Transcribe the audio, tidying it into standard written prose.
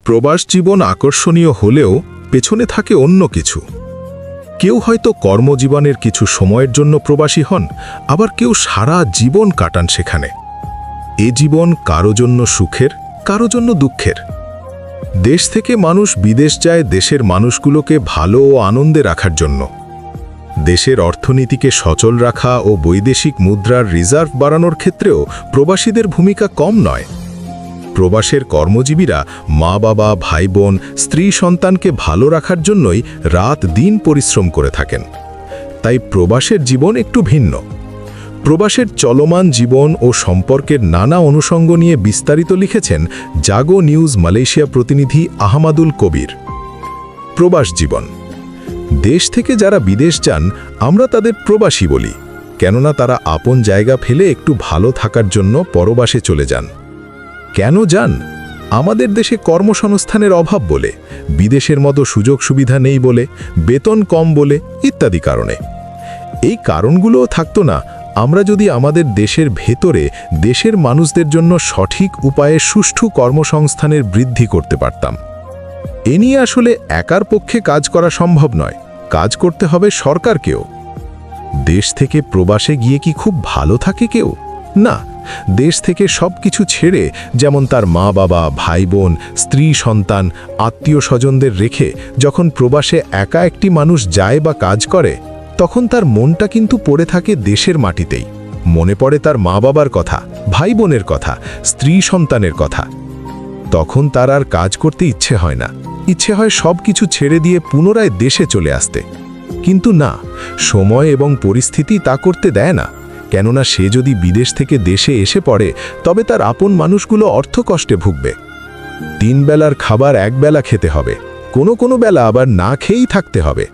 প্রবাস জীবন আকর্ষণীয় হলেও পেছনে থাকে অন্য কিছু। কেউ হয়তো কর্মজীবনের কিছু সময়ের জন্য প্রবাসী হন, আবার কেউ সারা জীবন কাটান সেখানে। এ জীবন কারো জন্য সুখের, কারো জন্য দুঃখের। দেশ থেকে মানুষ বিদেশ যায় দেশের মানুষগুলোকে ভালো ও আনন্দে রাখার জন্য। দেশের অর্থনীতিকে সচল রাখা ও বৈদেশিক মুদ্রার রিজার্ভ বাড়ানোর ক্ষেত্রেও প্রবাসীদের ভূমিকা কম নয়। প্রবাসের কর্মজীবীরা মা বাবা, ভাই বোন, স্ত্রী সন্তানকে ভালো রাখার জন্যই রাত দিন পরিশ্রম করে থাকেন। তাই প্রবাসের জীবন একটু ভিন্ন। প্রবাসের চলমান জীবন ও সম্পর্কের নানা অনুষঙ্গ নিয়ে বিস্তারিত লিখেছেন জাগো নিউজ মালয়েশিয়া প্রতিনিধি আহমাদুল কবির। প্রবাস জীবন। দেশ থেকে যারা বিদেশ যান আমরা তাদের প্রবাসী বলি, কেননা তারা আপন জায়গা ফেলে একটু ভালো থাকার জন্য পরবাসে চলে যান। কেন যান? আমাদের দেশে কর্মসংস্থানের অভাব বলে, বিদেশের মতো সুযোগ সুবিধা নেই বলে, বেতন কম বলে, ইত্যাদি কারণে। এই কারণগুলোও থাকতো না আমরা যদি আমাদের দেশের ভেতরে দেশের মানুষদের জন্য সঠিক উপায়ে সুষ্ঠু কর্মসংস্থানের বৃদ্ধি করতে পারতাম। এ নিয়ে আসলে একার পক্ষে কাজ করা সম্ভব নয়, কাজ করতে হবে সরকারকেও। দেশ থেকে প্রবাসে গিয়ে কি খুব ভালো থাকে কেউ? না, দেশ থেকে সব কিছু ছেড়ে, যেমন তার মা বাবা, ভাই বোন, স্ত্রী সন্তান, আত্মীয় স্বজনদের রেখে যখন প্রবাসে একা একটি মানুষ যায় বা কাজ করে, তখন তার মনটা কিন্তু পড়ে থাকে দেশের মাটিতেই। মনে পড়ে তার মা বাবার কথা, ভাই বোনের কথা, স্ত্রী সন্তানের কথা। তখন তার আর কাজ করতে ইচ্ছে হয় না, ইচ্ছে হয় সব কিছু ছেড়ে দিয়ে পুনরায় দেশে চলে আসতে। কিন্তু না, সময় এবং পরিস্থিতি তা করতে দেয় না। কেননা সে যদি বিদেশ থেকে দেশে এসে পড়ে, তবে তার আপন মানুষগুলো অর্থকষ্টে ভুগবে। 3 বেলার খাবার 1 বেলা খেতে হবে, কোনো বেলা আবার না খেয়েই থাকতে হবে।